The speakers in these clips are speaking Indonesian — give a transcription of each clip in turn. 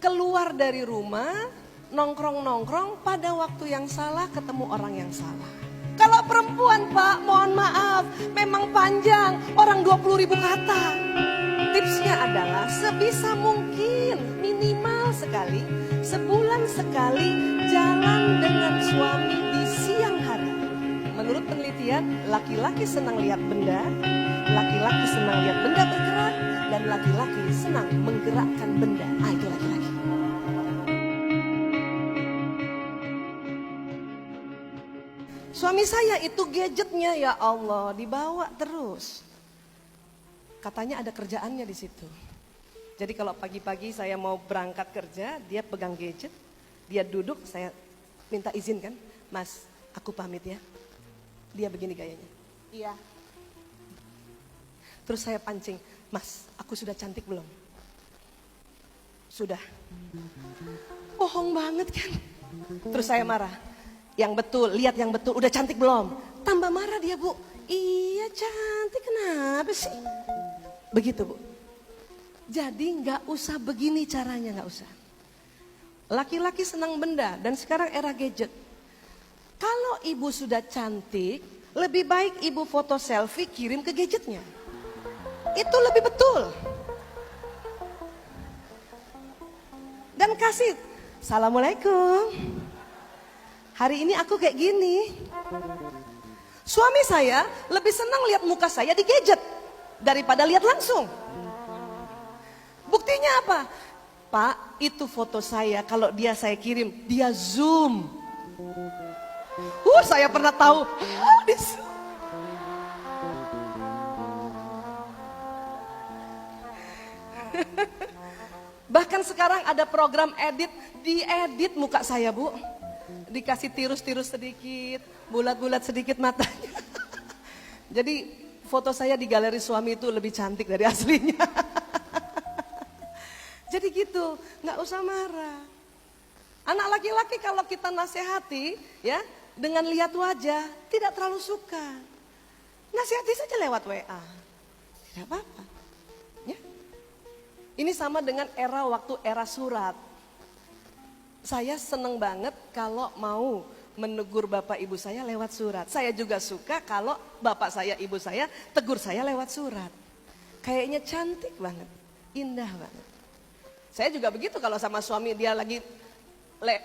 keluar dari rumah, nongkrong-nongkrong, pada waktu yang salah ketemu orang yang salah. Kalau perempuan Pak, mohon maaf, memang panjang, orang 20.000 kata. Tipsnya adalah sebisa mungkin minimal sekali, sebulan sekali jalan dengan suami di siang hari. Menurut penelitian, laki-laki senang lihat benda, laki-laki senang lihat benda bergerak, dan laki-laki senang menggerakkan benda. Itu laki-laki. Suami saya itu gadgetnya ya Allah dibawa terus. Katanya ada kerjaannya di situ. Jadi kalau pagi-pagi saya mau berangkat kerja, dia pegang gadget, dia duduk, saya minta izin kan, Mas, aku pamit ya. Dia begini gayanya. Iya. Terus saya pancing, Mas, aku sudah cantik belum? Sudah. Bohong banget kan? Terus saya marah. Yang betul, lihat yang betul, udah cantik belum? Tambah marah dia, Bu. Iya cantik, kenapa sih? Begitu, Bu. Jadi nggak usah begini caranya, nggak usah. Laki-laki senang benda dan sekarang era gadget. Kalau ibu sudah cantik, lebih baik ibu foto selfie kirim ke gadgetnya. Itu lebih betul. Dan kasih, Assalamualaikum. Hari ini aku kayak gini. Suami saya lebih senang lihat muka saya di gadget daripada lihat langsung. Buktinya apa? Pak, itu foto saya, kalau saya kirim, dia zoom. Saya pernah tahu. Di zoom. Bahkan sekarang ada program edit, diedit muka saya, Bu. Dikasih tirus-tirus sedikit, bulat-bulat sedikit matanya. Jadi foto saya di galeri suami itu lebih cantik dari aslinya. Jadi gitu, nggak usah marah. Anak laki-laki kalau kita nasihati, ya dengan lihat wajah, tidak terlalu suka. Nasihati saja lewat WA, tidak apa-apa. Ya. Ini sama dengan era surat. Saya seneng banget kalau mau menegur bapak ibu saya lewat surat. Saya juga suka kalau bapak saya, ibu saya tegur saya lewat surat. Kayaknya cantik banget, indah banget. Saya juga begitu kalau sama suami dia lagi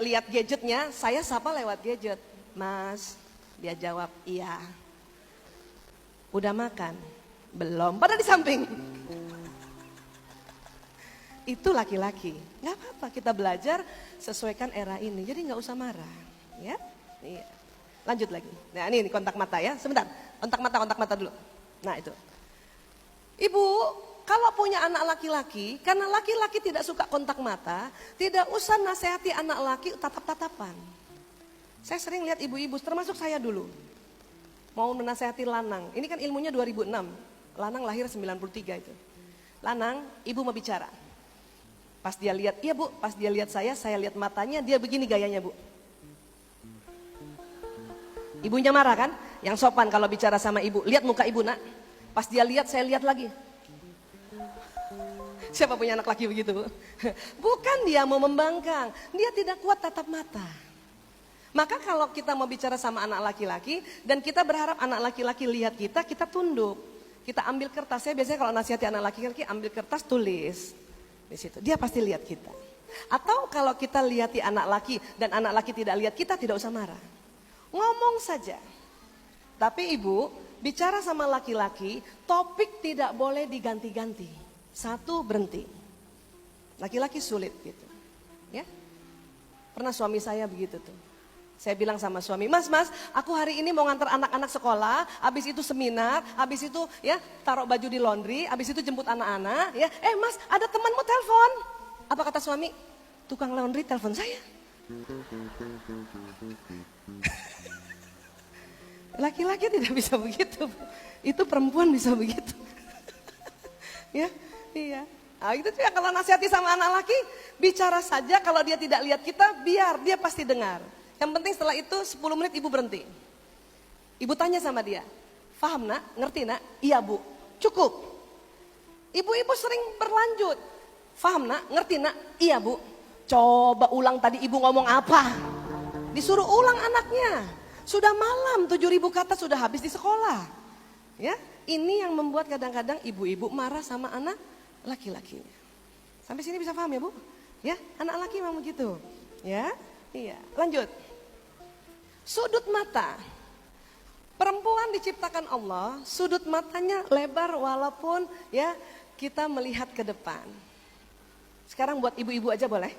lihat gadgetnya, saya sapa lewat gadget. Mas, dia jawab iya. Udah makan? Belum, padahal di samping. Itu laki-laki, nggak apa-apa kita belajar sesuaikan era ini, jadi nggak usah marah, ya. Iya. Lanjut lagi. Nah ini kontak mata ya, sebentar, kontak mata dulu. Nah itu. Ibu, kalau punya anak laki-laki, karena laki-laki tidak suka kontak mata, tidak usah nasihati anak laki tatap-tatapan. Saya sering lihat ibu-ibu, termasuk saya dulu, mau menasihati lanang. Ini kan ilmunya 2006, lanang lahir 93 itu. Lanang, ibu mau bicara. Pas dia lihat, iya Bu, pas dia lihat saya lihat matanya, dia begini gayanya Bu. Ibunya marah kan? Yang sopan kalau bicara sama ibu, lihat muka ibu nak. Pas dia lihat, saya lihat lagi. Siapa punya anak laki begitu Bu? Bukan dia mau membangkang, dia tidak kuat tatap mata. Maka kalau kita mau bicara sama anak laki-laki, dan kita berharap anak laki-laki lihat kita, kita tunduk. Kita ambil kertas, saya biasanya kalau nasihati anak laki-laki, ambil kertas tulis. Di situ dia pasti lihat kita. Atau kalau kita lihati anak laki dan anak laki tidak lihat kita, tidak usah marah. Ngomong saja. Tapi ibu bicara sama laki-laki, topik tidak boleh diganti-ganti. Satu, berhenti. Laki-laki sulit gitu. Ya. Pernah suami saya begitu tuh. Saya bilang sama suami, mas, aku hari ini mau ngantar anak-anak sekolah, habis itu seminar, habis itu ya taruh baju di laundry, habis itu jemput anak-anak, ya. Mas, ada temanmu telepon. Apa kata suami? Tukang laundry telepon saya. Laki-laki tidak bisa begitu, itu perempuan bisa begitu. Ya, iya. Nah, itu ya kalau nasihati sama anak laki, bicara saja, kalau dia tidak lihat kita, biar dia pasti dengar. Yang penting setelah itu 10 menit ibu berhenti. Ibu tanya sama dia, paham nak? Ngerti nak? Iya Bu, cukup. Ibu-ibu sering berlanjut, paham nak? Ngerti nak? Iya Bu. Coba ulang tadi ibu ngomong apa? Disuruh ulang anaknya. Sudah malam, 7.000 kata sudah habis di sekolah. Ya, ini yang membuat kadang-kadang ibu-ibu marah sama anak laki-lakinya. Sampai sini bisa paham ya Bu? Ya, anak laki memang begitu. Ya, iya. Lanjut. Sudut mata. Perempuan diciptakan Allah, sudut matanya lebar walaupun ya kita melihat ke depan. Sekarang buat ibu-ibu aja boleh?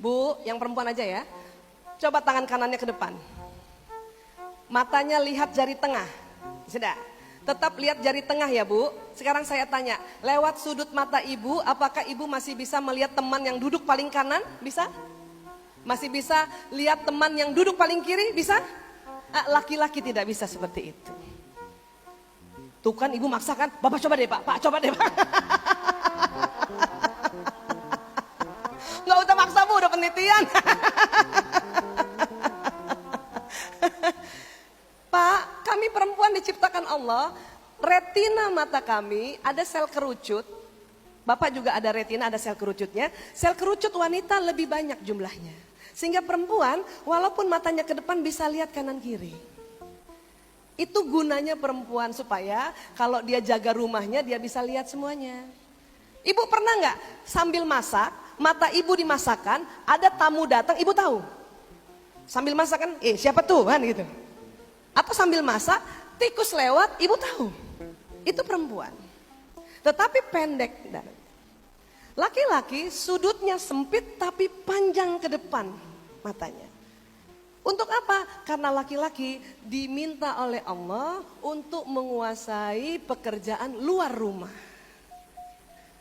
Bu, yang perempuan aja ya. Coba tangan kanannya ke depan. Matanya lihat jari tengah. Sudah. Tetap lihat jari tengah ya Bu. Sekarang saya tanya, lewat sudut mata ibu, apakah ibu masih bisa melihat teman yang duduk paling kanan? Bisa? Masih bisa lihat teman yang duduk paling kiri? Bisa? Laki-laki tidak bisa seperti itu. Tuh kan ibu maksakan, Bapak coba deh Pak coba deh Pak. Nggak usah maksa Bu, udah penelitian. Pak, kami perempuan diciptakan Allah, retina mata kami ada sel kerucut. Bapak juga ada retina, ada sel kerucutnya. Sel kerucut wanita lebih banyak jumlahnya. Sehingga perempuan walaupun matanya ke depan bisa lihat kanan kiri. Itu gunanya perempuan supaya kalau dia jaga rumahnya dia bisa lihat semuanya. Ibu pernah nggak sambil masak, mata ibu dimasakan, ada tamu datang, ibu tahu? Sambil masak kan, siapa tuh kan gitu. Atau sambil masak, tikus lewat, ibu tahu. Itu perempuan. Tetapi pendek. Laki-laki sudutnya sempit tapi panjang ke depan matanya. Untuk apa? Karena laki-laki diminta oleh Allah untuk menguasai pekerjaan luar rumah.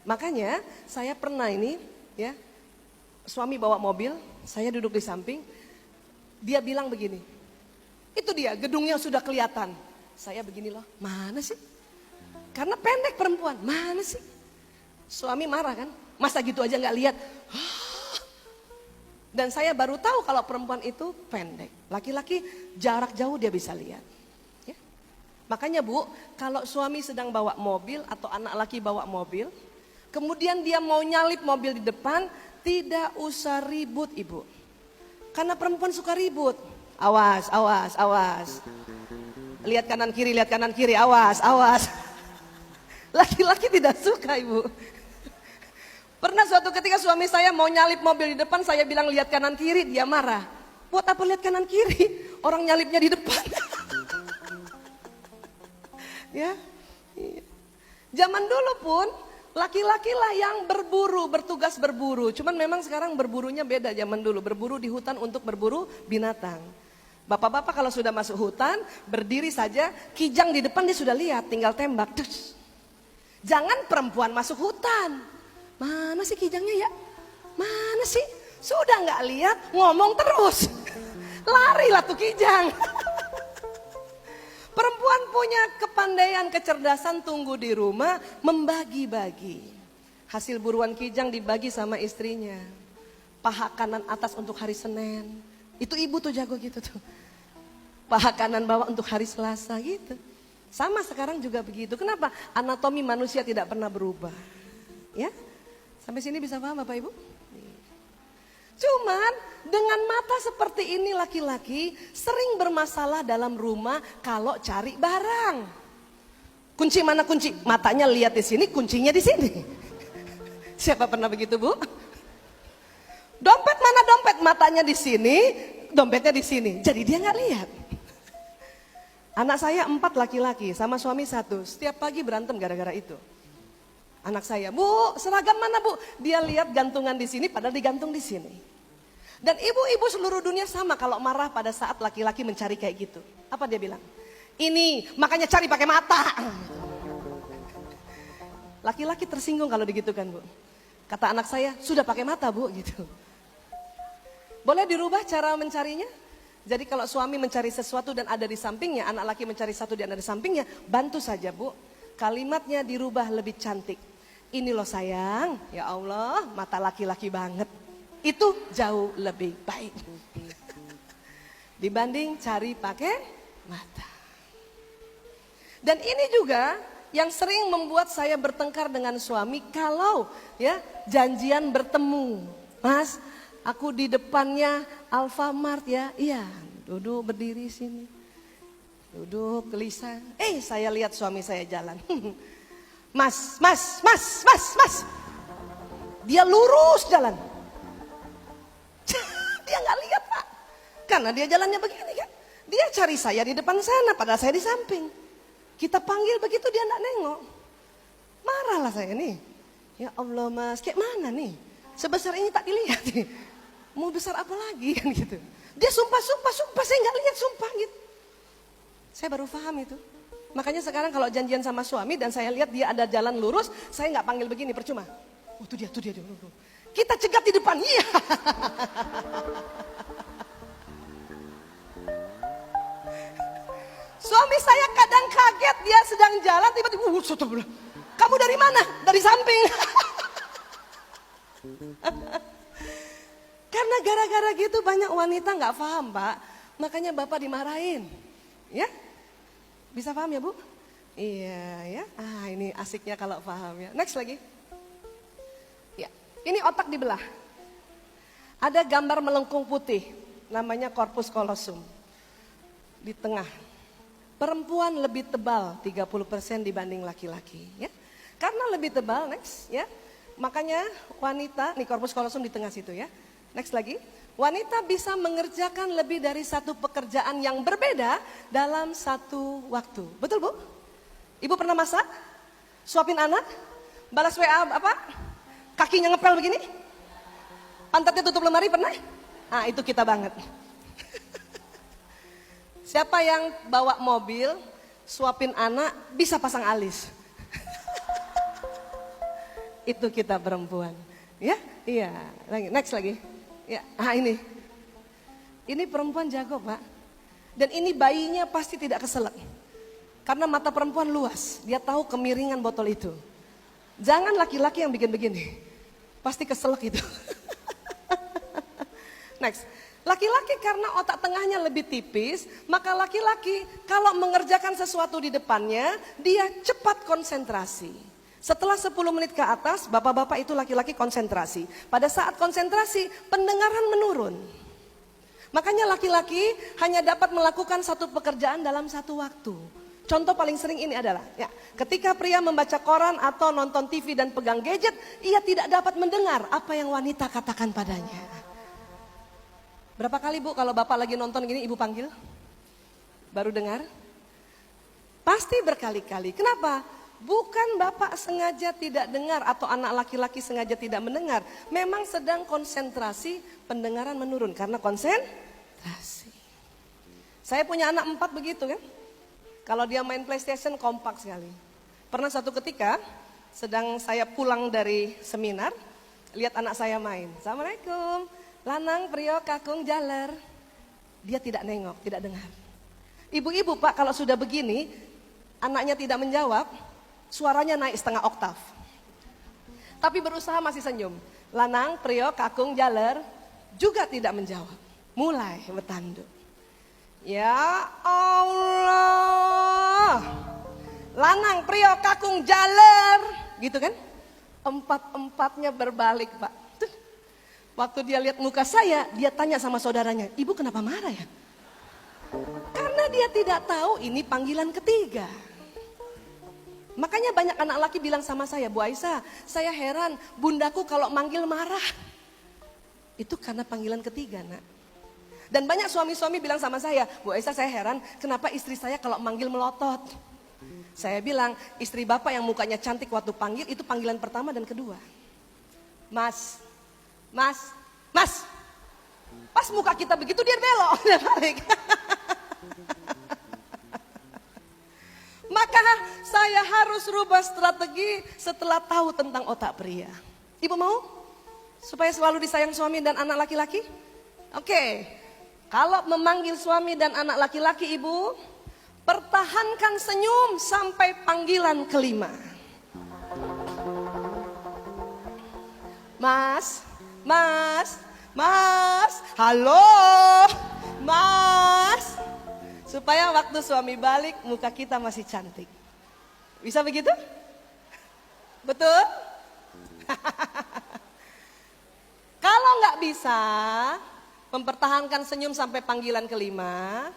Makanya saya pernah ini ya, suami bawa mobil, saya duduk di samping, dia bilang begini, itu dia gedungnya sudah kelihatan. Saya begini loh, mana sih? Karena pendek perempuan, mana sih? Suami marah kan, masa gitu aja nggak lihat. Dan saya baru tahu kalau perempuan itu pendek. Laki-laki jarak jauh dia bisa lihat. Ya. Makanya Bu, kalau suami sedang bawa mobil atau anak laki bawa mobil, kemudian dia mau nyalip mobil di depan, tidak usah ribut Ibu. Karena perempuan suka ribut. Awas, awas, awas. Lihat kanan kiri, awas, awas. Laki-laki tidak suka Ibu. Pernah suatu ketika suami saya mau nyalip mobil di depan, saya bilang lihat kanan kiri, dia marah. Buat apa lihat kanan kiri? Orang nyalipnya di depan. Ya. Zaman dulu pun laki-laki lah yang berburu, bertugas berburu. Cuman memang sekarang berburunya beda zaman dulu. Berburu di hutan untuk berburu binatang. Bapak-bapak kalau sudah masuk hutan, berdiri saja, kijang di depan dia sudah lihat, tinggal tembak. Jangan perempuan masuk hutan. Mana sih kijangnya ya? Mana sih? Sudah nggak lihat, ngomong terus. Larilah tuh kijang. Perempuan punya kepandaian, kecerdasan, tunggu di rumah, membagi-bagi. Hasil buruan kijang dibagi sama istrinya. Paha kanan atas untuk hari Senin. Itu ibu tuh jago gitu tuh. Paha kanan bawah untuk hari Selasa gitu. Sama sekarang juga begitu. Kenapa? Anatomi manusia tidak pernah berubah. Ya? Sampai sini bisa paham Bapak Ibu? Cuman dengan mata seperti ini laki-laki sering bermasalah dalam rumah kalau cari barang. Kunci mana kunci? Matanya lihat di sini, kuncinya di sini. Siapa pernah begitu Bu? Dompet mana dompet? Matanya di sini, dompetnya di sini. Jadi dia nggak lihat. Anak saya 4 laki-laki sama suami 1. Setiap pagi berantem gara-gara itu. Anak saya, Bu, seragam mana Bu? Dia lihat gantungan di sini padahal digantung di sini. Dan ibu-ibu seluruh dunia sama kalau marah pada saat laki-laki mencari kayak gitu. Apa dia bilang? Ini makanya cari pakai mata. Laki-laki tersinggung kalau digitukan Bu. Kata anak saya, sudah pakai mata Bu gitu. Boleh dirubah cara mencarinya? Jadi kalau suami mencari sesuatu dan ada di sampingnya, anak laki mencari satu dan ada di sampingnya, bantu saja Bu. Kalimatnya dirubah lebih cantik. Ini loh sayang, ya Allah, mata laki-laki banget. Itu jauh lebih baik. Dibanding cari pakai mata. Dan ini juga yang sering membuat saya bertengkar dengan suami kalau ya janjian bertemu. Mas, Aku di depannya Alfamart ya. Iya, duduk berdiri sini. Duduk gelisah. Saya lihat suami saya jalan. Mas. Dia lurus jalan. Dia nggak lihat Pak. Karena dia jalannya begini kan. Dia cari saya di depan sana, padahal saya di samping. Kita panggil begitu dia nggak nengok. Marahlah saya nih. Ya Allah Mas, kayak mana nih? Sebesar ini tak dilihat nih. Mau besar apa lagi kan gitu. Dia sumpah, saya nggak lihat sumpah gitu. Saya baru paham itu. Makanya sekarang kalau janjian sama suami dan saya lihat dia ada jalan lurus, saya nggak panggil begini, percuma. Oh tuh dia. Kita cegat di depan, iya. Suami saya kadang kaget, dia sedang jalan tiba-tiba, kamu dari mana? Dari samping. Karena gara-gara gitu banyak wanita nggak paham Pak, makanya Bapak dimarahin, ya? Bisa paham ya Bu? Iya ya. Ini asiknya kalau paham ya. Next lagi. Ya, ini otak dibelah. Ada gambar melengkung putih, namanya corpus callosum. Di tengah. Perempuan lebih tebal 30% dibanding laki-laki, ya. Karena lebih tebal, next ya. Makanya wanita, nih corpus callosum di tengah situ ya. Next lagi. Wanita bisa mengerjakan lebih dari satu pekerjaan yang berbeda dalam satu waktu. Betul Bu? Ibu pernah masak? Suapin anak? Balas WA apa? Kakinya ngepel begini? Pantatnya tutup lemari pernah? Itu kita banget. Siapa yang bawa mobil, suapin anak, bisa pasang alis? Itu kita perempuan. Ya? Iya. Next lagi. Ya, ini. Ini perempuan jago Pak. Dan ini bayinya pasti tidak keselak. Karena mata perempuan luas. Dia tahu kemiringan botol itu. Jangan laki-laki yang bikin begini. Pasti keselak itu. Next. Laki-laki karena otak tengahnya lebih tipis, maka laki-laki kalau mengerjakan sesuatu di depannya, dia cepat konsentrasi. Setelah 10 menit ke atas, bapak-bapak itu laki-laki konsentrasi. Pada saat konsentrasi, pendengaran menurun. Makanya laki-laki hanya dapat melakukan satu pekerjaan dalam satu waktu. Contoh paling sering ini adalah, ketika pria membaca koran atau nonton TV dan pegang gadget, ia tidak dapat mendengar apa yang wanita katakan padanya. Berapa kali Bu kalau bapak lagi nonton gini ibu panggil? Baru dengar? Pasti berkali-kali. Kenapa? Bukan bapak sengaja tidak dengar atau anak laki-laki sengaja tidak mendengar. Memang sedang konsentrasi, pendengaran menurun karena konsentrasi. Saya punya anak 4 begitu kan. Kalau dia main PlayStation kompak sekali. Pernah satu ketika sedang saya pulang dari seminar, lihat anak saya main. Assalamualaikum, lanang prio kakung jaler. Dia tidak nengok, tidak dengar. Ibu-ibu Pak kalau sudah begini, anaknya tidak menjawab, suaranya naik setengah oktav. Tapi berusaha masih senyum. Lanang, prio, kakung, jaler juga tidak menjawab. Mulai bertanduk. Ya Allah. Lanang, prio, kakung, jaler. Gitu kan? 4-4-nya berbalik Pak. Tuh. Waktu dia lihat muka saya, dia tanya sama saudaranya, ibu kenapa marah ya? Karena dia tidak tahu ini panggilan ketiga. Makanya banyak anak laki bilang sama saya, Bu Aisyah, saya heran bundaku kalau manggil marah. Itu karena panggilan ketiga nak. Dan banyak suami-suami bilang sama saya, Bu Aisyah saya heran kenapa istri saya kalau manggil melotot. Saya bilang istri bapak yang mukanya cantik waktu panggil itu panggilan pertama dan kedua. Mas, mas, mas. Pas muka kita begitu dia belok, dia balik. Maka saya harus rubah strategi setelah tahu tentang otak pria. Ibu mau? Supaya selalu disayang suami dan anak laki-laki? Oke. Kalau memanggil suami dan anak laki-laki ibu, pertahankan senyum sampai panggilan kelima. Mas, mas, mas, halo, mas. Supaya waktu suami balik muka kita masih cantik. Bisa begitu? Betul? Kalau nggak bisa mempertahankan senyum sampai panggilan kelima,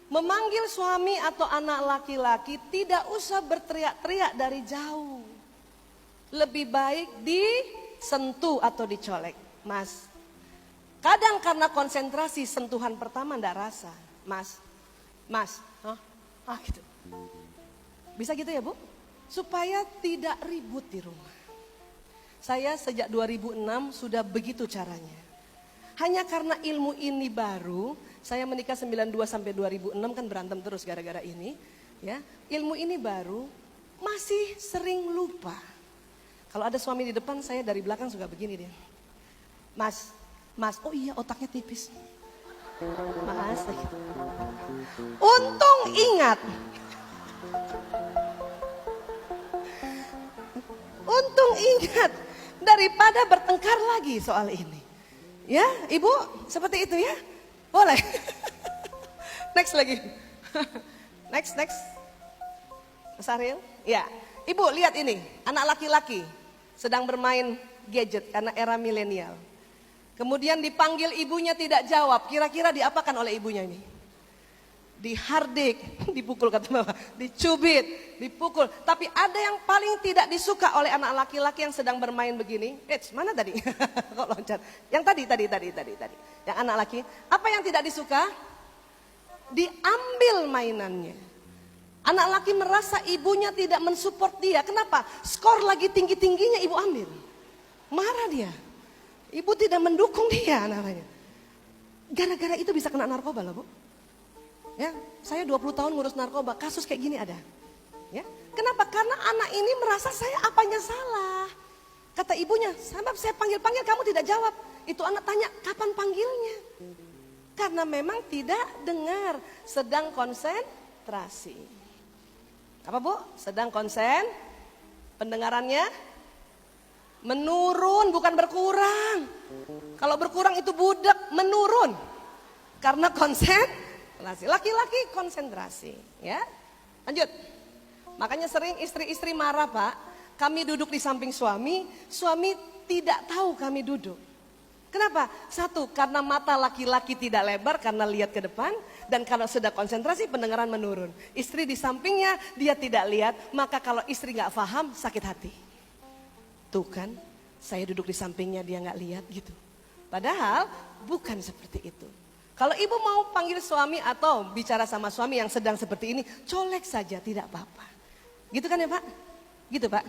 memanggil suami atau anak laki-laki tidak usah berteriak-teriak dari jauh. Lebih baik disentuh atau dicolek. Mas, kadang karena konsentrasi sentuhan pertama enggak rasa. Mas, gitu. Bisa gitu ya Bu? Supaya tidak ribut di rumah. Saya sejak 2006 sudah begitu caranya. Hanya karena ilmu ini baru, saya menikah 92 sampai 2006 kan berantem terus gara-gara ini. Ya, ilmu ini baru, masih sering lupa. Kalau ada suami di depan, saya dari belakang suka begini dia. Mas, oh iya otaknya tipis. Mas, untung ingat. Untung ingat daripada bertengkar lagi soal ini. Ya, Ibu seperti itu ya? Boleh. Next lagi. Next. Mas Ariel? Ya, Ibu lihat ini, anak laki-laki sedang bermain gadget karena era milenial. Kemudian dipanggil ibunya tidak jawab, kira-kira diapakan oleh ibunya ini? Dihardik, dipukul kata Bapak, dicubit, dipukul. Tapi ada yang paling tidak disuka oleh anak laki-laki yang sedang bermain begini. Mana tadi? Kok loncat? Yang tadi. Yang anak laki, apa yang tidak disuka? Diambil mainannya. Anak laki merasa ibunya tidak mensupport dia. Kenapa? Skor lagi tinggi-tingginya ibu ambil. Marah dia. Ibu tidak mendukung dia namanya. Gara-gara itu bisa kena narkoba loh Bu. Ya, saya 20 tahun ngurus narkoba, kasus kayak gini ada. Ya, kenapa? Karena anak ini merasa saya apanya salah. Kata ibunya, sebab saya panggil-panggil kamu tidak jawab. Itu anak tanya, kapan panggilnya? Karena memang tidak dengar, sedang konsentrasi. Apa Bu? Sedang pendengarannya menurun, bukan berkurang. Kalau berkurang itu budak, menurun. Karena konsentrasi. Laki-laki konsentrasi, ya. Lanjut. Makanya sering istri-istri marah, Pak. Kami duduk di samping suami tidak tahu kami duduk. Kenapa? Satu, karena mata laki-laki tidak lebar karena lihat ke depan. Dan kalau sudah konsentrasi pendengaran menurun. Istri di sampingnya dia tidak lihat, maka kalau istri gak paham sakit hati. Tuh kan, saya duduk di sampingnya dia gak lihat gitu. Padahal bukan seperti itu. Kalau ibu mau panggil suami atau bicara sama suami yang sedang seperti ini, colek saja tidak apa-apa. Gitu kan ya Pak? Gitu Pak?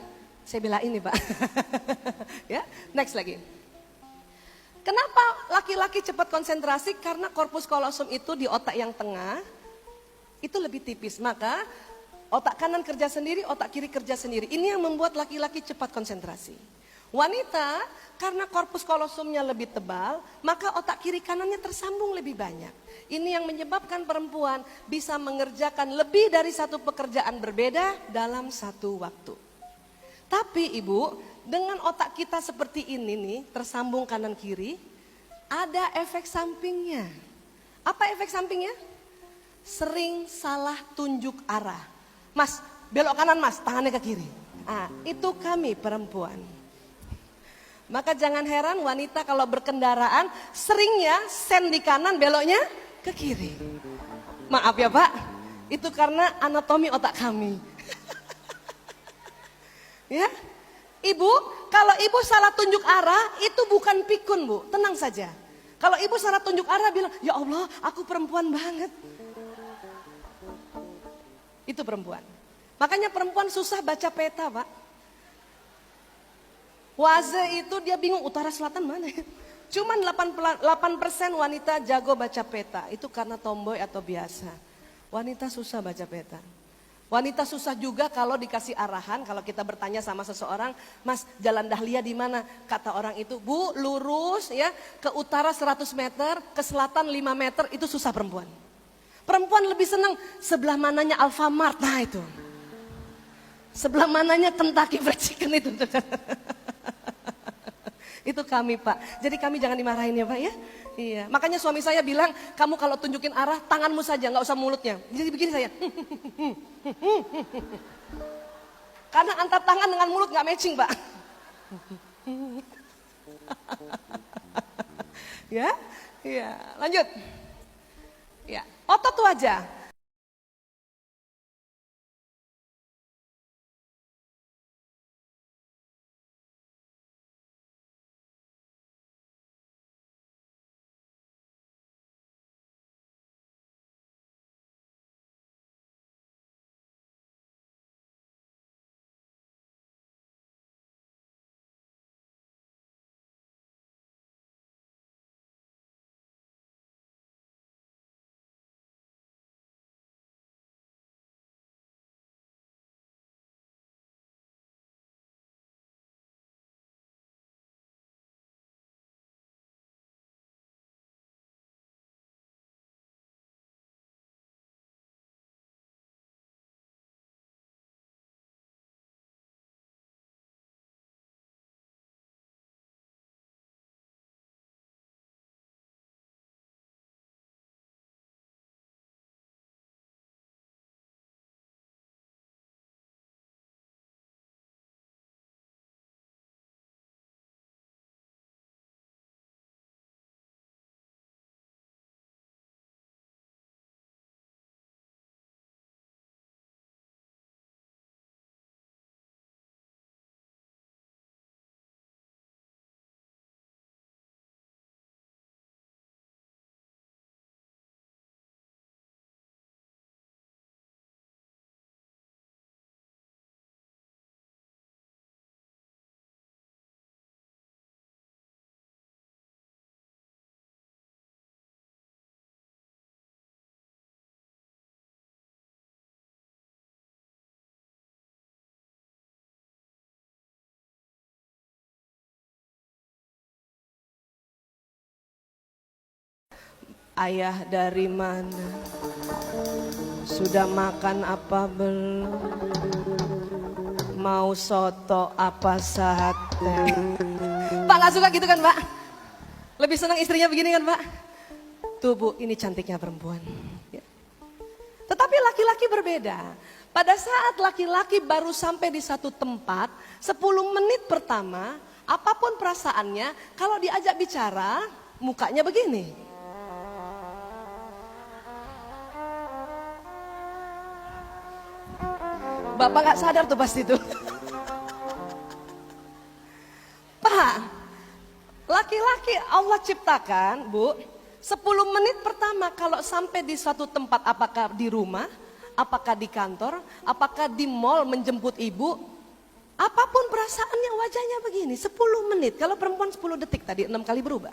Saya belain nih Pak. Ya, next lagi. Kenapa laki-laki cepat konsentrasi? Karena korpus kolosum itu di otak yang tengah itu lebih tipis. Maka otak kanan kerja sendiri, otak kiri kerja sendiri. Ini yang membuat laki-laki cepat konsentrasi. Wanita karena korpus kolosumnya lebih tebal, maka otak kiri kanannya tersambung lebih banyak. Ini yang menyebabkan perempuan bisa mengerjakan lebih dari satu pekerjaan berbeda dalam satu waktu. Tapi Ibu, dengan otak kita seperti ini nih, tersambung kanan kiri, ada efek sampingnya. Apa efek sampingnya? Sering salah tunjuk arah. Mas, belok kanan Mas, tangannya ke kiri. Itu kami perempuan. Maka jangan heran wanita kalau berkendaraan seringnya sen di kanan beloknya ke kiri. Maaf ya Pak, itu karena anatomi otak kami. Ya, Ibu, kalau Ibu salah tunjuk arah itu bukan pikun Bu, tenang saja. Kalau Ibu salah tunjuk arah bilang, ya Allah aku perempuan banget. Itu perempuan. Makanya perempuan susah baca peta Pak. Waze itu dia bingung utara selatan mana ya. Cuman 8% wanita jago baca peta. Itu karena tomboy atau biasa. Wanita susah baca peta. Wanita susah juga kalau dikasih arahan. Kalau kita bertanya sama seseorang, Mas jalan Dahlia di mana? Kata orang itu, Bu lurus ya ke utara 100 meter, ke selatan 5 meter. Itu susah perempuan. Perempuan lebih senang sebelah mananya Alfamart, nah itu. Sebelah mananya Kentucky Fried Chicken itu. Itu kami Pak. Jadi kami jangan dimarahin ya Pak ya. Iya. Makanya suami saya bilang, kamu kalau tunjukin arah tanganmu saja, nggak usah mulutnya. Jadi begini saya. Karena antara tangan dengan mulut nggak matching Pak. Ya, ya, lanjut. Ya, otot wajah. Ayah dari mana? Sudah makan apa belum? Mau soto apa sate? Pak gak suka gitu kan Pak? Lebih senang istrinya begini kan Pak? Tuh Bu, ini cantiknya perempuan. Ya. Tetapi laki-laki berbeda. Pada saat laki-laki baru sampai di satu tempat, 10 menit pertama, apapun perasaannya, kalau diajak bicara, mukanya begini. Bapak gak sadar tuh pasti tuh. Pak, laki-laki Allah ciptakan, Bu, 10 menit pertama kalau sampai di suatu tempat, apakah di rumah, apakah di kantor, apakah di mall menjemput ibu, apapun perasaannya wajahnya begini, 10 menit. Kalau perempuan 10 detik tadi, 6 kali berubah.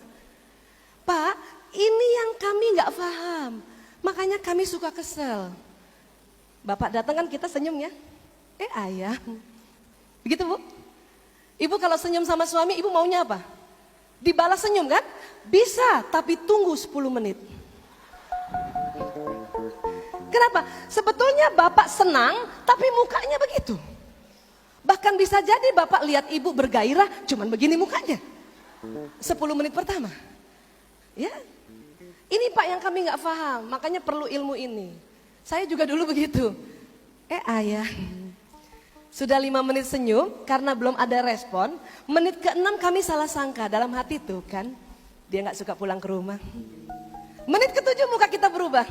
Pak, ini yang kami gak paham, makanya kami suka kesel. Bapak datang kan kita senyum ya. Ayah. Begitu Bu. Ibu kalau senyum sama suami, ibu maunya apa? Dibalas senyum kan? Bisa, tapi tunggu 10 menit. Kenapa? Sebetulnya Bapak senang, tapi mukanya begitu. Bahkan bisa jadi Bapak lihat ibu bergairah, cuman begini mukanya. 10 menit pertama. Ya. Ini Pak yang kami gak paham, makanya perlu ilmu ini. Saya juga dulu begitu. Ayah. Sudah 5 menit senyum karena belum ada respon. Menit ke-6 kami salah sangka dalam hati tuh kan. Dia gak suka pulang ke rumah. Menit ke-7 muka kita berubah.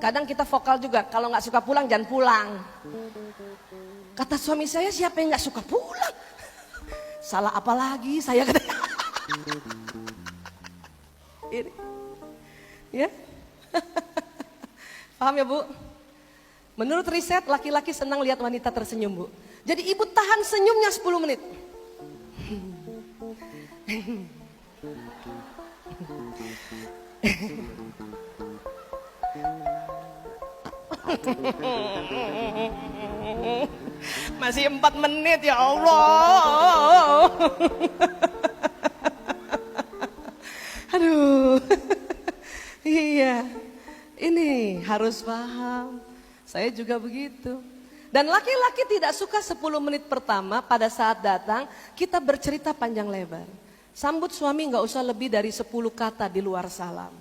Kadang kita vokal juga, kalau gak suka pulang jangan pulang. Kata suami saya, siapa yang gak suka pulang? Salah apa lagi saya kata. Ini. Ya. Paham ya Bu? Menurut riset laki-laki senang lihat wanita tersenyum Bu. Jadi ibu tahan senyumnya 10 menit. Masih 4 menit ya Allah. Aduh. Iya. Ini harus paham. Saya juga begitu. Dan laki-laki tidak suka 10 menit pertama pada saat datang kita bercerita panjang lebar. Sambut suami gak usah lebih dari 10 kata di luar salam.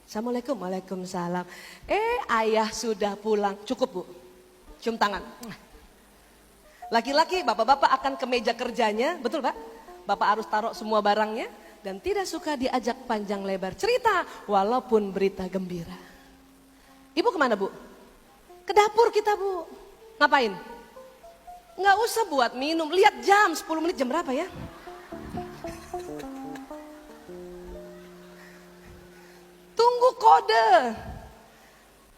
Assalamualaikum, waalaikumsalam. Ayah sudah pulang. Cukup Bu, cium tangan. Laki-laki, bapak-bapak akan ke meja kerjanya, betul Pak? Bapak harus taruh semua barangnya dan tidak suka diajak panjang lebar cerita walaupun berita gembira. Ibu kemana Bu? Ke dapur kita Bu. Ngapain? Nggak usah buat minum, lihat jam 10 menit jam berapa ya? Tunggu kode.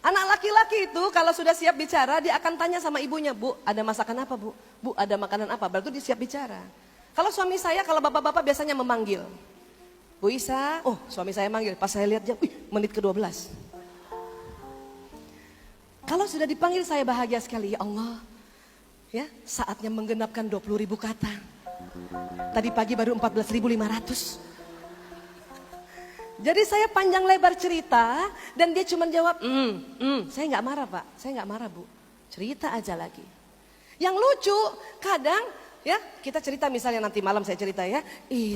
Anak laki-laki itu kalau sudah siap bicara dia akan tanya sama ibunya, Bu ada masakan apa Bu? Bu ada makanan apa? Baru dia siap bicara. Kalau suami saya, kalau bapak-bapak biasanya memanggil. Bu Isa, oh suami saya manggil, pas saya lihat jam, menit ke-12. Kalau sudah dipanggil saya bahagia sekali, ya Allah. Ya, saatnya menggenapkan 20.000 kata. Tadi pagi baru 14.500. Jadi saya panjang lebar cerita dan dia cuma jawab, saya nggak marah Pak, saya nggak marah Bu, cerita aja lagi. Yang lucu kadang ya kita cerita misalnya nanti malam saya cerita ya,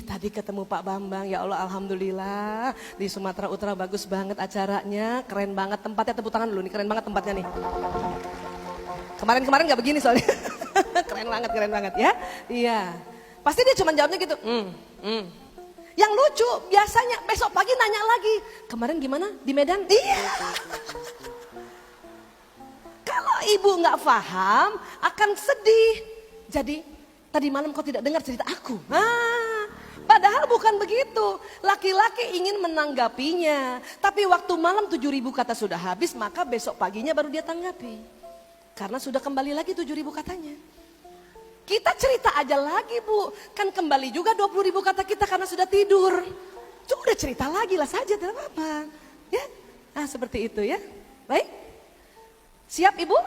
tadi ketemu Pak Bambang, ya Allah alhamdulillah di Sumatera Utara bagus banget acaranya, keren banget tempatnya, tepuk tangan dulu nih, keren banget tempatnya nih. Kemarin-kemarin nggak begini soalnya, keren banget ya, iya. Pasti dia cuma jawabnya gitu, Yang lucu biasanya besok pagi nanya lagi, kemarin gimana di Medan? Iya. Kalau ibu nggak paham akan sedih. Jadi tadi malam kau tidak dengar cerita aku. Padahal bukan begitu. Laki-laki ingin menanggapinya. Tapi waktu malam 7.000 kata sudah habis, maka besok paginya baru dia tanggapi. Karena sudah kembali lagi 7.000 katanya. Kita cerita aja lagi Bu, kan kembali juga 20.000 kata kita karena sudah tidur. Sudah cerita lagi lah saja, tidak apa-apa. Ya, seperti itu ya. Baik, siap Ibu?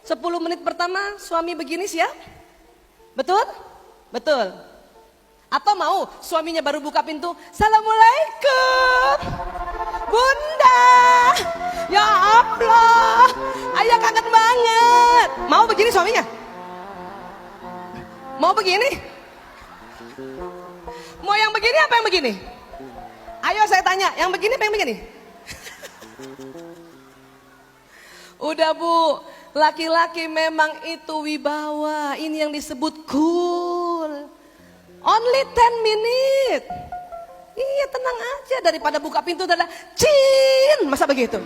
10 menit pertama suami begini siap? Betul? Betul. Atau mau suaminya baru buka pintu, Assalamualaikum Bunda, ya Allah, ayah kangen banget. Mau begini suaminya? Mau begini? Mau yang begini apa yang begini? Ayo saya tanya, yang begini apa yang begini? Udah Bu, laki-laki memang itu wibawa, ini yang disebut cool. Only 10 minute. Iya tenang aja, daripada buka pintu dan cin, masa begitu?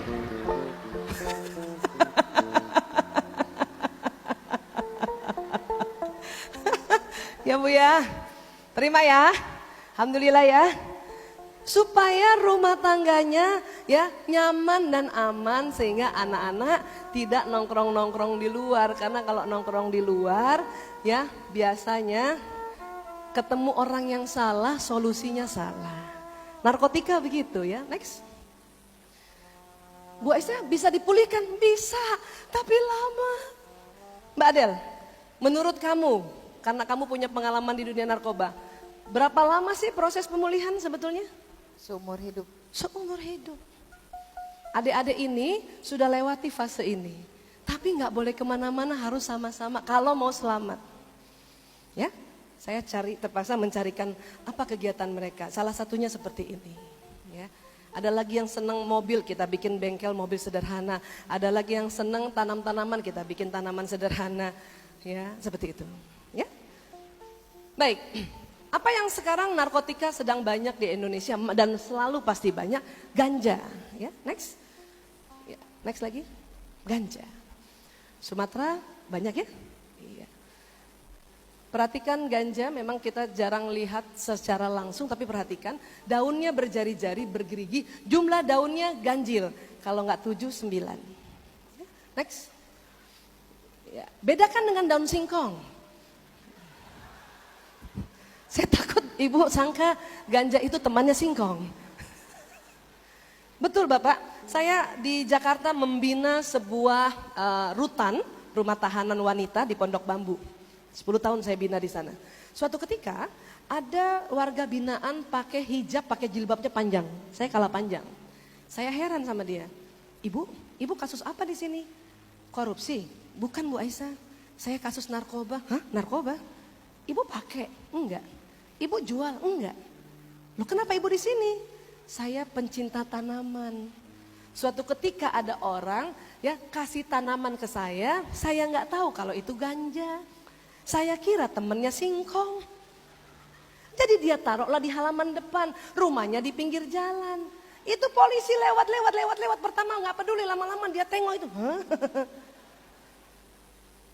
Ya Bu ya, terima ya, alhamdulillah ya. Supaya rumah tangganya ya nyaman dan aman sehingga anak-anak tidak nongkrong-nongkrong di luar. Karena kalau nongkrong di luar ya biasanya ketemu orang yang salah, solusinya salah. Narkotika begitu ya, next. Bu Aisyah bisa dipulihkan? Bisa, tapi lama. Mbak Adel, menurut kamu, karena kamu punya pengalaman di dunia narkoba, berapa lama sih proses pemulihan sebetulnya? Seumur hidup. Seumur hidup. Adik-adik ini sudah lewati fase ini, tapi nggak boleh kemana-mana, harus sama-sama kalau mau selamat. Ya, saya terpaksa mencarikan apa kegiatan mereka. Salah satunya seperti ini. Ya, ada lagi yang senang mobil, kita bikin bengkel mobil sederhana. Ada lagi yang senang tanam-tanaman, kita bikin tanaman sederhana. Ya, seperti itu. Ya, baik. Apa yang sekarang narkotika sedang banyak di Indonesia dan selalu pasti banyak? Ganja. Ya, next. Ya, next lagi, ganja. Sumatera banyak ya? Iya. Perhatikan ganja, memang kita jarang lihat secara langsung, tapi perhatikan daunnya berjari-jari, bergerigi, jumlah daunnya ganjil. Kalau nggak 7, 9. Next. Ya, bedakan dengan daun singkong. Saya takut ibu sangka ganja itu temannya singkong. Betul Bapak, saya di Jakarta membina sebuah rutan, rumah tahanan wanita di Pondok Bambu. 10 tahun saya bina di sana. Suatu ketika ada warga binaan pakai hijab, pakai jilbabnya panjang. Saya kalah panjang. Saya heran sama dia. Ibu kasus apa di sini? Korupsi? Bukan Bu Aisyah. Saya kasus narkoba. Hah? Narkoba? Ibu pakai? Enggak. Ibu jual? Enggak. Loh kenapa ibu di sini? Saya pencinta tanaman. Suatu ketika ada orang ya kasih tanaman ke saya nggak tahu kalau itu ganja. Saya kira temennya singkong. Jadi dia taruhlah di halaman depan, rumahnya di pinggir jalan. Itu polisi lewat pertama nggak peduli, lama-lama dia tengok itu.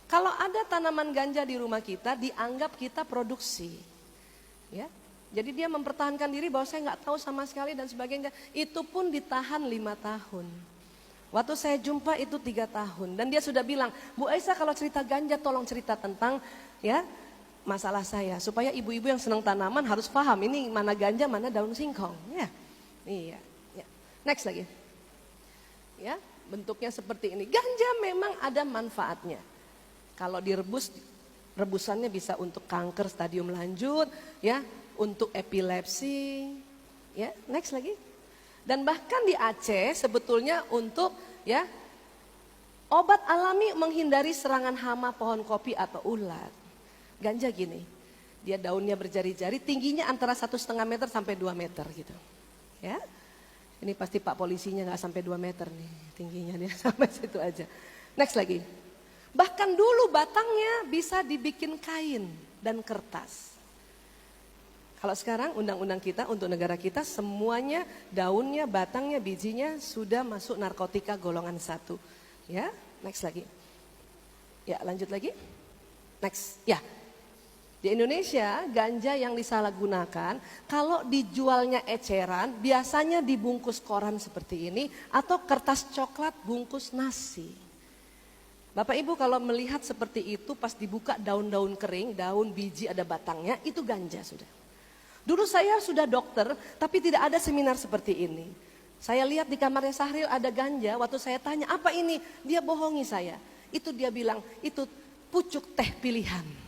Kalau ada tanaman ganja di rumah kita, dianggap kita produksi. Ya, jadi dia mempertahankan diri bahwa saya nggak tahu sama sekali dan sebagainya. Itu pun ditahan 5 tahun. Waktu saya jumpa itu 3 tahun dan dia sudah bilang, Bu Aisyah kalau cerita ganja tolong cerita tentang ya masalah saya supaya ibu-ibu yang senang tanaman harus paham ini mana ganja mana daun singkong. Ya, iya. Ya. Next lagi. Ya, bentuknya seperti ini. Ganja memang ada manfaatnya. Kalau direbus, rebusannya bisa untuk kanker stadium lanjut, ya, untuk epilepsi. Ya, next lagi. Dan bahkan di Aceh sebetulnya untuk ya obat alami menghindari serangan hama pohon kopi atau ulat. Ganja gini, dia daunnya berjari-jari, tingginya antara 1,5 meter sampai 2 meter gitu. Ya, ini pasti Pak polisinya nggak sampai 2 meter nih tingginya, dia sampai situ aja. Next lagi. Bahkan dulu batangnya bisa dibikin kain dan kertas. Kalau sekarang undang-undang kita untuk negara kita semuanya daunnya, batangnya, bijinya sudah masuk narkotika golongan 1. Ya, next lagi. Ya, lanjut lagi. Next. Ya. Di Indonesia ganja yang disalahgunakan kalau dijualnya eceran biasanya dibungkus koran seperti ini atau kertas coklat bungkus nasi. Bapak Ibu kalau melihat seperti itu pas dibuka daun-daun kering, daun biji ada batangnya, itu ganja sudah. Dulu saya sudah dokter tapi tidak ada seminar seperti ini. Saya lihat di kamarnya Sahril ada ganja, waktu saya tanya apa ini? Dia bohongi saya. Itu dia bilang itu pucuk teh pilihan.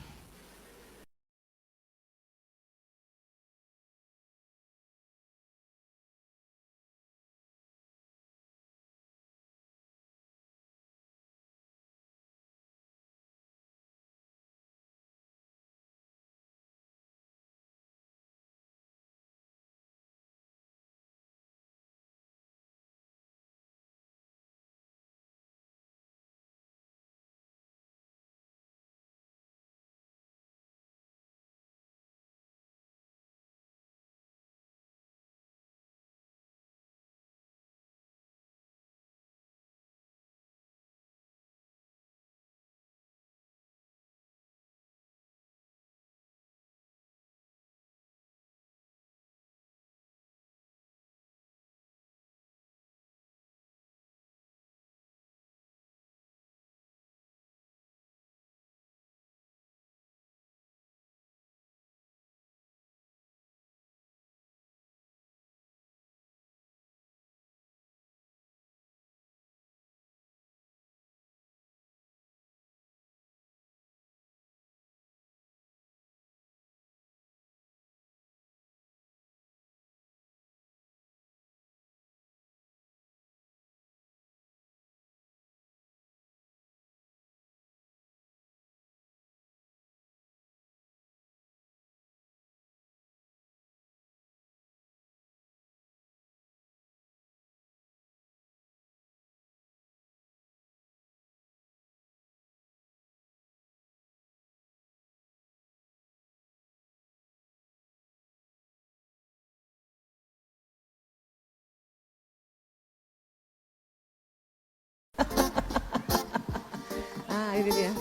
Ah, ini dia.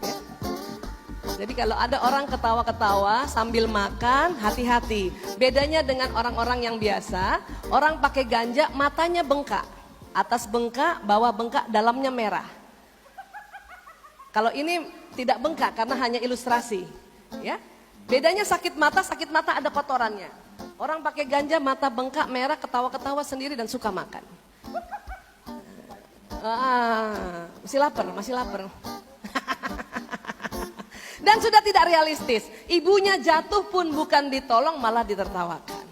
Ya. Jadi kalau ada orang ketawa-ketawa sambil makan, hati-hati. Bedanya dengan orang-orang yang biasa, orang pakai ganja matanya bengkak. Atas bengkak, bawah bengkak, dalamnya merah. Kalau ini tidak bengkak karena hanya ilustrasi. Ya. Bedanya sakit mata ada kotorannya. Orang pakai ganja mata bengkak, merah, ketawa-ketawa sendiri dan suka makan. Masih lapar. Dan sudah tidak realistis. Ibunya jatuh pun bukan ditolong malah ditertawakan.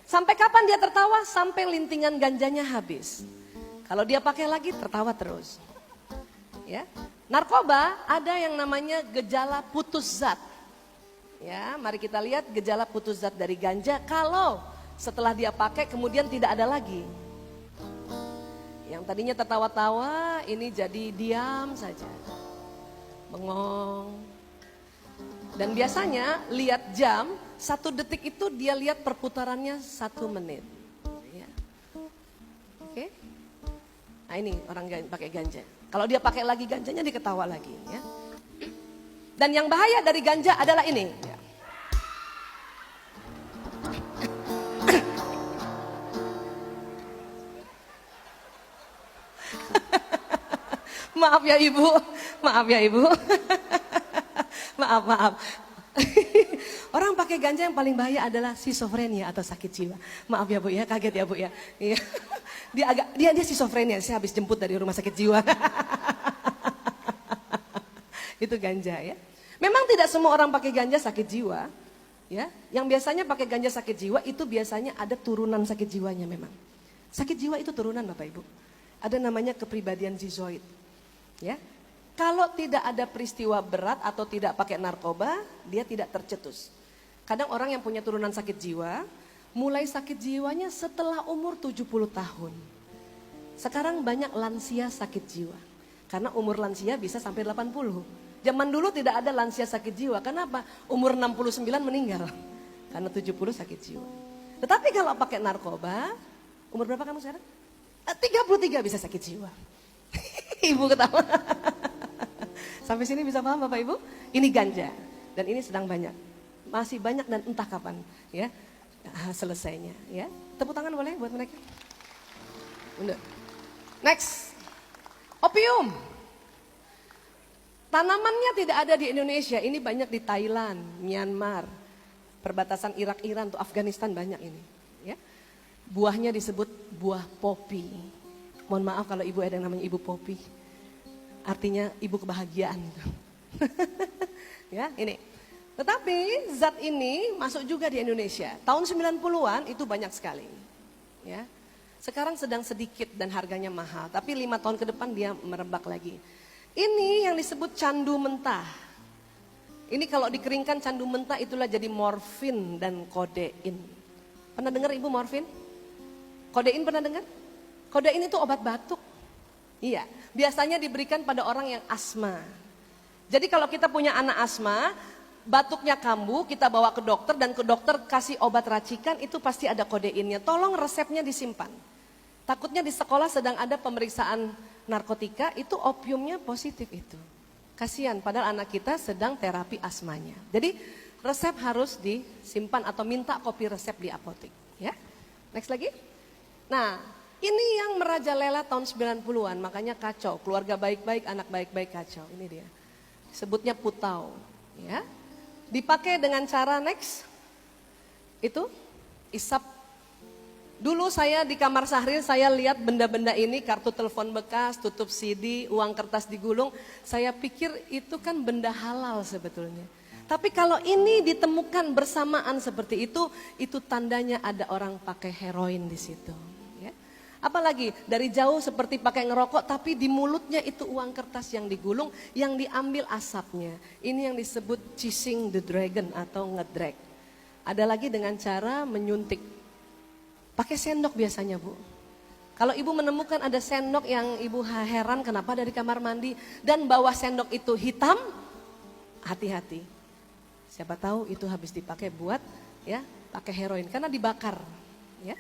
Sampai kapan dia tertawa? Sampai lintingan ganjanya habis. Kalau dia pakai lagi tertawa terus. Ya. Narkoba ada yang namanya gejala putus zat. Ya, mari kita lihat gejala putus zat dari ganja kalau setelah dia pakai kemudian tidak ada lagi. Yang tadinya tertawa-tawa ini jadi diam saja. bengong. Dan biasanya lihat jam, 1 detik itu dia lihat perputarannya 1 menit. Ya. Oke. Nah ini orang pakai ganja. Kalau dia pakai lagi ganjanya diketawa lagi. Ya. Dan yang bahaya dari ganja adalah ini. Ya. Maaf ya ibu, maaf ya ibu. Maaf. Orang pakai ganja yang paling bahaya adalah schizophrenia atau sakit jiwa. Maaf ya bu ya, kaget ya bu ya. Iya. Dia schizophrenia, saya habis jemput dari rumah sakit jiwa. Itu ganja ya. Memang tidak semua orang pakai ganja sakit jiwa. Ya, yang biasanya pakai ganja sakit jiwa itu biasanya ada turunan sakit jiwanya memang. Sakit jiwa itu turunan Bapak Ibu. Ada namanya kepribadian skizoid. Ya. Kalau tidak ada peristiwa berat atau tidak pakai narkoba, dia tidak tercetus. Kadang orang yang punya turunan sakit jiwa, mulai sakit jiwanya setelah umur 70 tahun. Sekarang banyak lansia sakit jiwa. Karena umur lansia bisa sampai 80. Zaman dulu tidak ada lansia sakit jiwa. Kenapa? Umur 69 meninggal. Karena 70 sakit jiwa. Tetapi kalau pakai narkoba, umur berapa kamu sekarang? 33 bisa sakit jiwa. Ibu ketawa. Sampai sini bisa paham Bapak Ibu? Ini ganja dan ini sedang banyak. Masih banyak dan entah kapan ya selesainya ya. Tepuk tangan boleh buat mereka? Udah. Next. Opium. Tanamannya tidak ada di Indonesia, ini banyak di Thailand, Myanmar, perbatasan Irak, Iran, tuh Afghanistan banyak ini. Ya. Buahnya disebut buah popi. Mohon maaf kalau ibu ada yang namanya ibu popi. Artinya ibu kebahagiaan. Ya, ini. Tetapi zat ini masuk juga di Indonesia. Tahun 90-an itu banyak sekali. Ya. Sekarang sedang sedikit dan harganya mahal, tapi 5 tahun ke depan dia merebak lagi. Ini yang disebut candu mentah. Ini kalau dikeringkan candu mentah itulah jadi morfin dan kodein. Pernah dengar ibu morfin? Kodein pernah dengar? Kodein itu obat batuk. Iya, biasanya diberikan pada orang yang asma. Jadi kalau kita punya anak asma, batuknya kambuh, kita bawa ke dokter dan ke dokter kasih obat racikan, itu pasti ada kodeinnya. Tolong resepnya disimpan. Takutnya di sekolah sedang ada pemeriksaan narkotika, itu opiumnya positif itu. Kasihan, padahal anak kita sedang terapi asmanya. Jadi resep harus disimpan atau minta kopi resep di apotek. Ya, next lagi. Nah, ini yang merajalela tahun 90-an, makanya kacau. Keluarga baik-baik, anak baik-baik kacau. Ini dia. Sebutnya putau. Ya. Dipakai dengan cara next. Itu isap. Dulu saya di kamar Sahril, saya lihat benda-benda ini, kartu telepon bekas, tutup CD, uang kertas digulung. Saya pikir itu kan benda halal sebetulnya. Tapi kalau ini ditemukan bersamaan seperti itu tandanya ada orang pakai heroin di situ. Apalagi dari jauh seperti pakai ngerokok tapi di mulutnya itu uang kertas yang digulung yang diambil asapnya. Ini yang disebut chasing the dragon atau ngedrag. Ada lagi dengan cara menyuntik. Pakai sendok biasanya Bu. Kalau ibu menemukan ada sendok yang ibu heran kenapa dari kamar mandi dan bawah sendok itu hitam, hati-hati. Siapa tahu itu habis dipakai buat ya pakai heroin karena dibakar. Ya.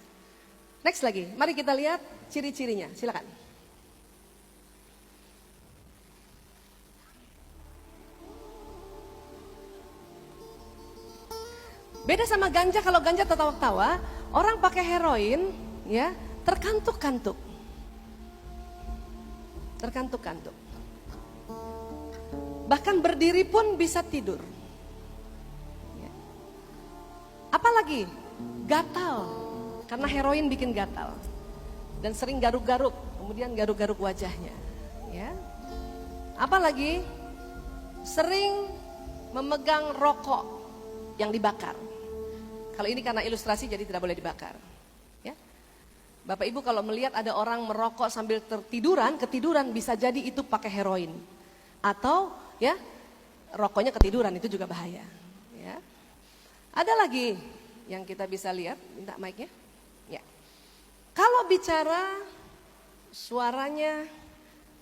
Next lagi, mari kita lihat ciri-cirinya, silakan. Beda sama ganja, kalau ganja tertawa-tawa, orang pakai heroin ya terkantuk-kantuk. Terkantuk-kantuk. Bahkan berdiri pun bisa tidur. Ya. Apalagi gatal. Karena heroin bikin gatal dan sering garuk-garuk, kemudian garuk-garuk wajahnya. Ya. Apalagi sering memegang rokok yang dibakar. Kalau ini karena ilustrasi jadi tidak boleh dibakar. Ya. Bapak Ibu kalau melihat ada orang merokok sambil ketiduran bisa jadi itu pakai heroin. Atau ya rokoknya ketiduran itu juga bahaya. Ya. Ada lagi yang kita bisa lihat, minta mic-nya. Ya. Kalau bicara suaranya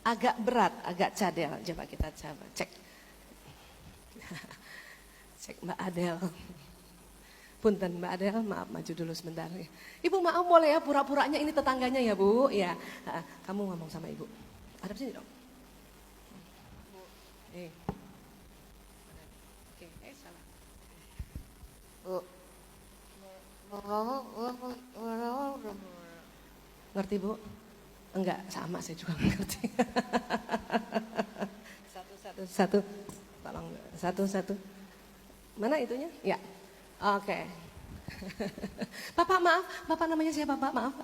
agak berat, agak cadel, coba kita cek. Cek Mbak Adel. Punten Mbak Adel, maaf maju dulu sebentar. Ibu maaf boleh ya pura-puranya ini tetangganya ya Bu. Ya, kamu ngomong sama Ibu. Hadap sini dong. Oke, salah. Bu, Ngerti Bu? Enggak, sama saya juga nggak ngerti. Satu. Tolong, satu. Mana itunya? Ya, oke. Bapak maaf, Bapak namanya siapa Pak? Maaf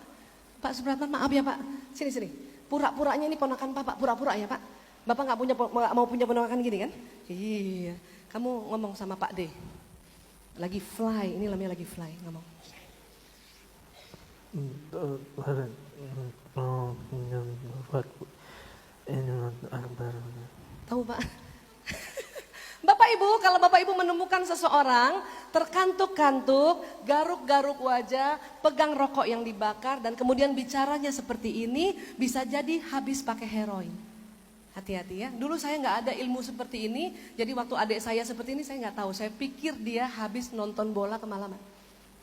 Pak Supratman, maaf ya Pak. Sini. Pura-puranya ini ponakan Bapak, pura-pura ya Pak. Bapak nggak mau punya ponakan gini kan? Iya. Kamu ngomong sama Pak D. Lagi fly, ini namanya lagi fly, ngomong. Tahu Pak? Bapak Ibu, kalau Bapak Ibu menemukan seseorang terkantuk-kantuk, garuk-garuk wajah, pegang rokok yang dibakar dan kemudian bicaranya seperti ini, bisa jadi habis pakai heroin. Hati-hati ya, dulu saya nggak ada ilmu seperti ini, jadi waktu adik saya seperti ini saya nggak tahu, saya pikir dia habis nonton bola kemalaman.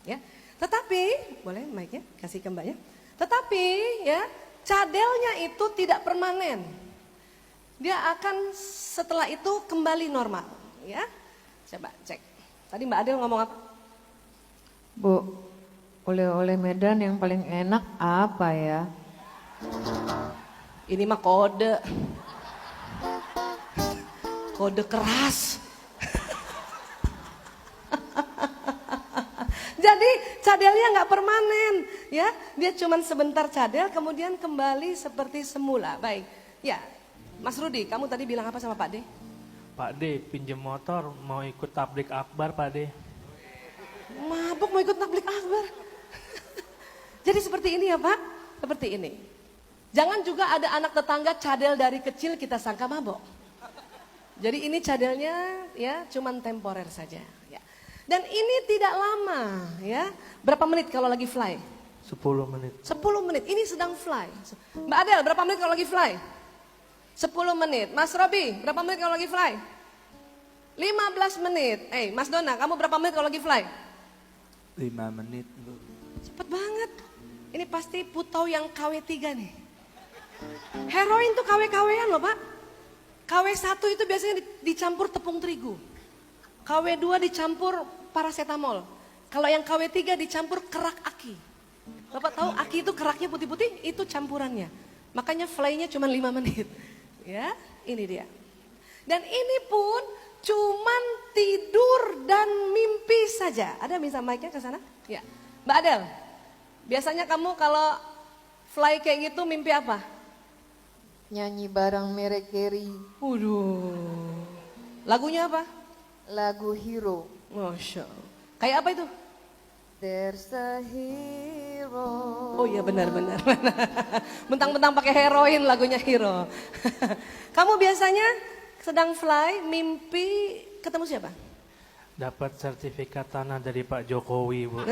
Ya, tetapi, boleh mic-nya kasih ke Mbak ya. Tetapi ya, cadelnya itu tidak permanen. Dia akan setelah itu kembali normal, ya. Coba cek. Tadi Mbak Adel ngomong apa? Bu, oleh-oleh Medan yang paling enak apa ya? Ini mah kode. Kode keras. Jadi cadelnya nggak permanen, ya. Dia cuma sebentar cadel, kemudian kembali seperti semula. Baik, ya. Mas Rudi, kamu tadi bilang apa sama Pak D? Pak D, pinjem motor mau ikut tablik akbar Pak D. Mabuk mau ikut tablik akbar. Jadi seperti ini ya Pak, seperti ini. Jangan juga ada anak tetangga cadel dari kecil kita sangka mabok. Jadi ini cadelnya ya cuman temporer saja. Ya. Dan ini tidak lama ya. Berapa menit kalau lagi fly? 10 menit. 10 menit, ini sedang fly. Mbak Adel, berapa menit kalau lagi fly? 10 menit. Mas Robi, berapa menit kalau lagi fly? 15 menit. Mas Dona, kamu berapa menit kalau lagi fly? 5 menit, Bu. Cepet banget. Ini pasti putau yang KW3 nih. Heroin tuh KW-KW-an loh Pak. KW1 itu biasanya dicampur tepung terigu. KW2 dicampur paracetamol. Kalau yang KW3 dicampur kerak aki. Bapak tahu aki itu keraknya putih-putih, itu campurannya. Makanya fly-nya cuma 5 menit. Ya, ini dia. Dan ini pun cuman tidur dan mimpi saja. Ada bisa mic-nya ke sana? Ya. Mbak Adel, biasanya kamu kalau fly kayak gitu mimpi apa? Nyanyi bareng Merek Carey, Waduh. Lagunya apa? lagu Hero. Masya Allah. Kayak apa itu? There's a hero. Oh iya benar-benar. Mentang-mentang pakai heroin lagunya Hero. Kamu biasanya sedang fly, mimpi ketemu siapa? Dapat sertifikat tanah dari Pak Jokowi Bu.